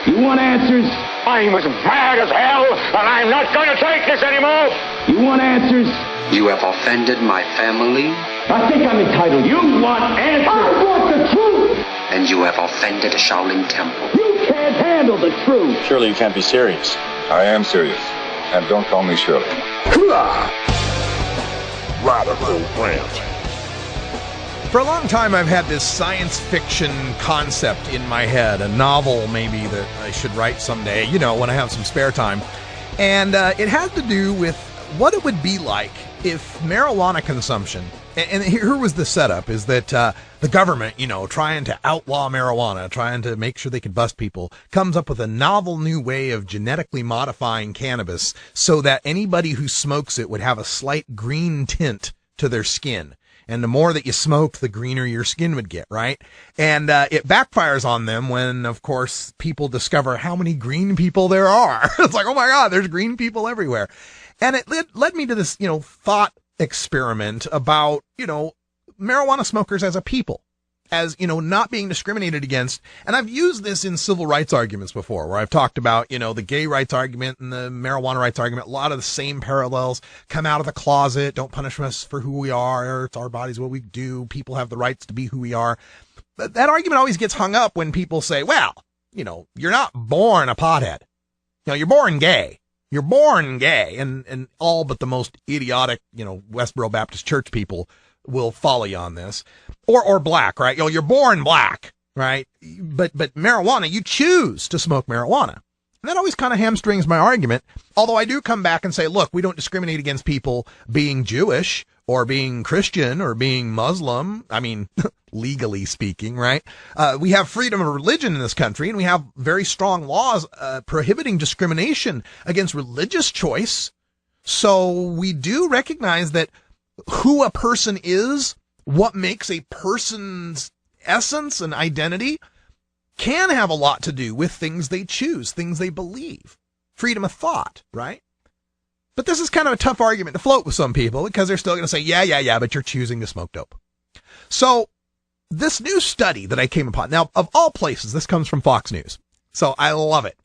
You want answers? I'm as mad as hell, and I'm not going to take this anymore. You want answers? You have offended my family. I think I'm entitled. You want answers? I want the truth. And you have offended a Shaolin temple. You can't handle the truth. Surely you can't be serious. I am serious. And don't call me Shirley. Radical Rant. For a long time, I've had this science fiction concept in my head, a novel maybe that I should write someday, you know, when I have some spare time. And it had to do with what it would be like if marijuana consumption, and here was the setup, is that the government, you know, trying to outlaw marijuana, trying to make sure they could bust people, comes up with a novel new way of genetically modifying cannabis so that anybody who smokes it would have a slight green tint to their skin. And the more that you smoke, the greener your skin would get, right? And it backfires on them when, of course, people discover how many green people there are. It's like, oh my God, there's green people everywhere. And it led me to this, you know, thought experiment about, you know, marijuana smokers as a people, as, you know, not being discriminated against. And I've used this in civil rights arguments before, where I've talked about, you know, the gay rights argument and the marijuana rights argument. A lot of the same parallels. Come out of the closet. Don't punish us for who we are. It's our bodies, what we do. People have the rights to be who we are. But that argument always gets hung up when people say, well, you know, you're not born a pothead. You know, you're born gay. You're born gay. And all but the most idiotic, you know, Westboro Baptist Church people will follow you on this, or black, right? You know, you're born black, right? But marijuana, you choose to smoke marijuana. And that always kind of hamstrings my argument. Although I do come back and say, look, we don't discriminate against people being Jewish or being Christian or being Muslim. I mean, legally speaking, right? We have freedom of religion in this country, and we have very strong laws, prohibiting discrimination against religious choice. So we do recognize that who a person is, what makes a person's essence and identity, can have a lot to do with things they choose, things they believe. Freedom of thought, right? But this is kind of a tough argument to float with some people because they're still going to say, yeah, but you're choosing to smoke dope. So this new study that I came upon, now of all places, this comes from Fox News. So I love it.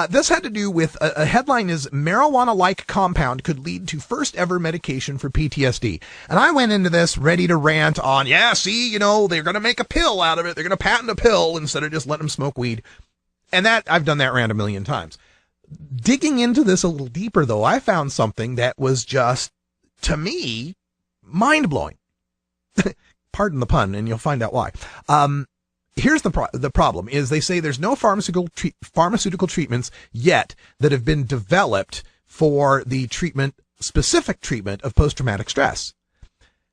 This had to do with a headline is marijuana-like compound could lead to first ever medication for PTSD. And I went into this ready to rant on, yeah, see, you know, they're going to make a pill out of it. They're going to patent a pill instead of just letting them smoke weed. And that I've done that rant a million times. Digging into this a little deeper, though, I found something that was just, to me, mind-blowing. Pardon the pun, and you'll find out why. Here's the problem is they say there's no pharmaceutical treatments yet that have been developed for the specific treatment of post-traumatic stress.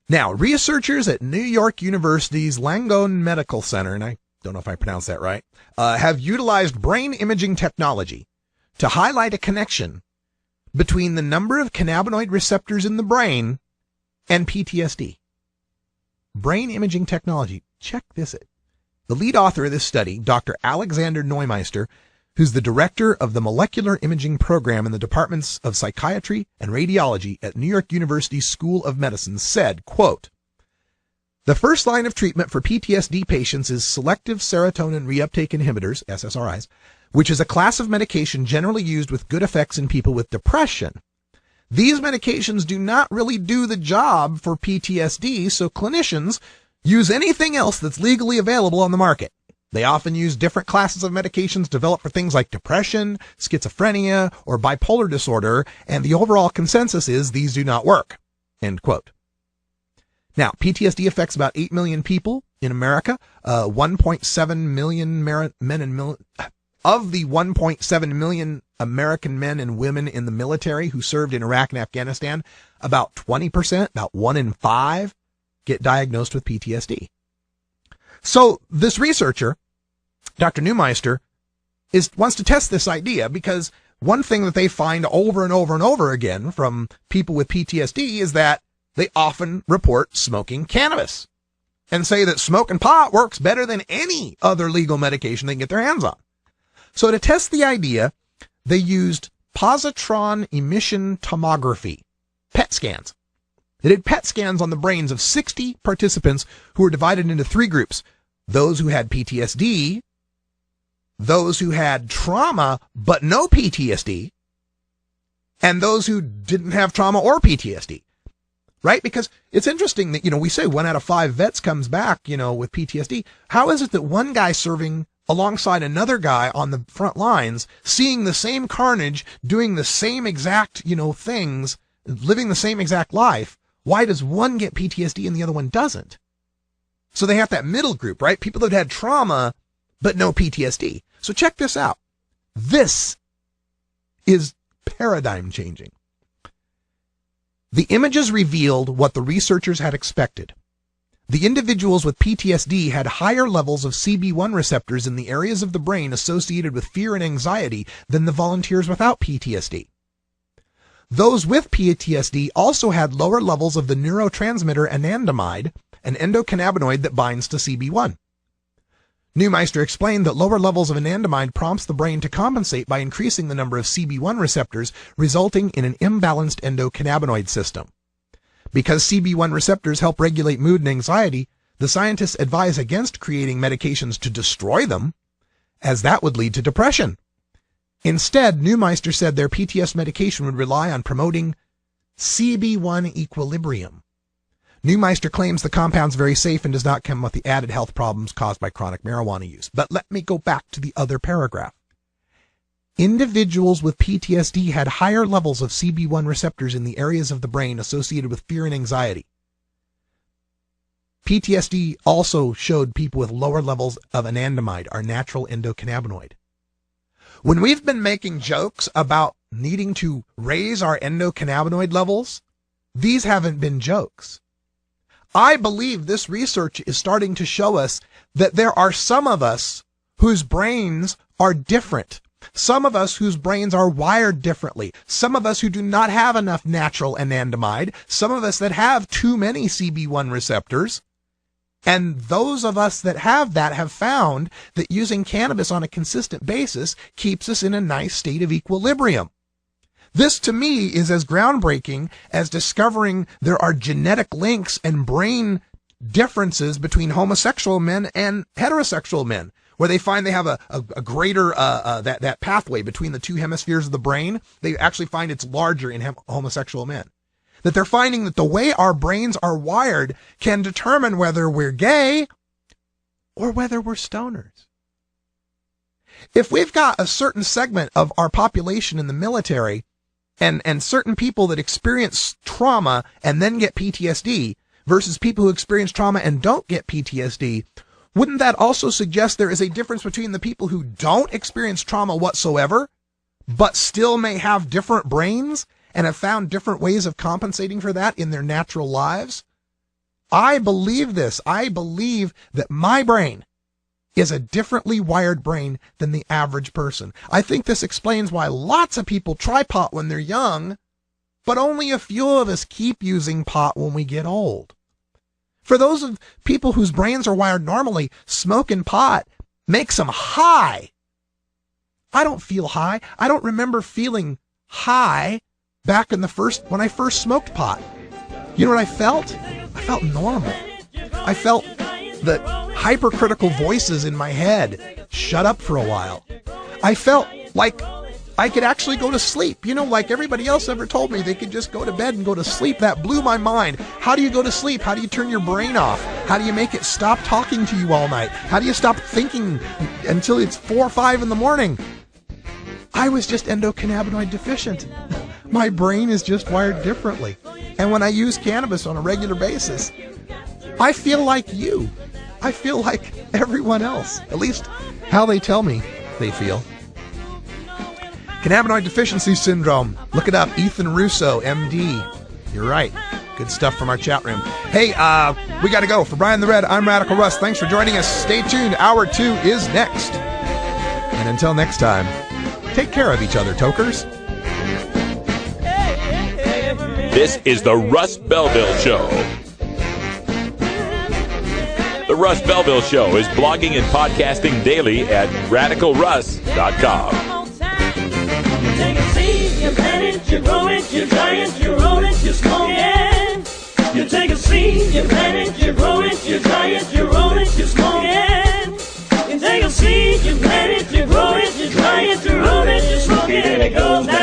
Now, researchers at New York University's Langone Medical Center, and I don't know if I pronounced that right, have utilized brain imaging technology to highlight a connection between the number of cannabinoid receptors in the brain and PTSD. Brain imaging technology. Check this out. The lead author of this study, Dr. Alexander Neumeister, who's the director of the Molecular Imaging Program in the Departments of Psychiatry and Radiology at New York University School of Medicine, said, quote, "The first line of treatment for PTSD patients is selective serotonin reuptake inhibitors, SSRIs, which is a class of medication generally used with good effects in people with depression. These medications do not really do the job for PTSD, so clinicians use anything else that's legally available on the market. They often use different classes of medications developed for things like depression, schizophrenia, or bipolar disorder, and the overall consensus is these do not work." End quote. Now, PTSD affects about 8 million people in America, 1.7 million men and of the 1.7 million American men and women in the military who served in Iraq and Afghanistan, about 20%, about 1 in 5, get diagnosed with PTSD. So this researcher, Dr. Neumeister, wants to test this idea because one thing that they find over and over and over again from people with PTSD is that they often report smoking cannabis and say that smoking pot works better than any other legal medication they can get their hands on. So to test the idea, they used positron emission tomography, PET scans. They did PET scans on the brains of 60 participants who were divided into 3 groups. those who had PTSD, those who had trauma but no PTSD, and those who didn't have trauma or PTSD. Right? Because it's interesting that, we say 1 out of 5 vets comes back, with PTSD. How is it that one guy serving alongside another guy on the front lines, seeing the same carnage, doing the same exact, things, living the same exact life, why does one get PTSD and the other one doesn't? So they have that middle group, right? People that had trauma, but no PTSD. So check this out. This is paradigm changing. The images revealed what the researchers had expected. The individuals with PTSD had higher levels of CB1 receptors in the areas of the brain associated with fear and anxiety than the volunteers without PTSD. Those with PTSD also had lower levels of the neurotransmitter anandamide, an endocannabinoid that binds to CB1. Neumeister explained that lower levels of anandamide prompts the brain to compensate by increasing the number of CB1 receptors, resulting in an imbalanced endocannabinoid system. Because CB1 receptors help regulate mood and anxiety, the scientists advise against creating medications to destroy them, as that would lead to depression. Instead, Neumeister said their PTSD medication would rely on promoting CB1 equilibrium. Neumeister claims the compound's very safe and does not come with the added health problems caused by chronic marijuana use. But let me go back to the other paragraph. Individuals with PTSD had higher levels of CB1 receptors in the areas of the brain associated with fear and anxiety. PTSD also showed people with lower levels of anandamide, our natural endocannabinoid. When we've been making jokes about needing to raise our endocannabinoid levels, these haven't been jokes. I believe this research is starting to show us that there are some of us whose brains are different. Some of us whose brains are wired differently. Some of us who do not have enough natural anandamide. Some of us that have too many CB1 receptors. And those of us that have that have found that using cannabis on a consistent basis keeps us in a nice state of equilibrium. This, to me, is as groundbreaking as discovering there are genetic links and brain differences between homosexual men and heterosexual men, where they find they have a greater that pathway between the two hemispheres of the brain. They actually find it's larger in homosexual men. That they're finding that the way our brains are wired can determine whether we're gay or whether we're stoners. If we've got a certain segment of our population in the military and certain people that experience trauma and then get PTSD versus people who experience trauma and don't get PTSD, wouldn't that also suggest there is a difference between the people who don't experience trauma whatsoever, but still may have different brains and have found different ways of compensating for that in their natural lives? I believe this. I believe that my brain is a differently wired brain than the average person. I think this explains why lots of people try pot when they're young, but only a few of us keep using pot when we get old. For those of people whose brains are wired normally, smoking pot makes them high. I don't feel high. I don't remember feeling high back in when I first smoked pot. You know what I felt? I felt normal. I felt the hypercritical voices in my head shut up for a while. I felt like I could actually go to sleep. Like everybody else ever told me they could just go to bed and go to sleep. That blew my mind. How do you go to sleep? How do you turn your brain off? How do you make it stop talking to you all night? How do you stop thinking until it's 4 or 5 in the morning? I was just endocannabinoid deficient. My brain is just wired differently. And when I use cannabis on a regular basis, I feel like you. I feel like everyone else. At least how they tell me they feel. Cannabinoid deficiency syndrome. Look it up. Ethan Russo, MD. You're right. Good stuff from our chat room. Hey, we got to go. For Brian the Red, I'm Radical Russ. Thanks for joining us. Stay tuned. Hour 2 is next. And until next time, take care of each other, tokers. This is the Russ Belville Show. The Russ Belville Show is blogging and podcasting daily at radicalruss.com. You plant it, you grow it, you dry it, you roll it, you smoke it. You take a seed, you plant it, you grow it, you dry it, you roll it, you smoke it. You take a seed, you plant it, you grow it, you dry it, you roll it, you smoke it, and it goes down.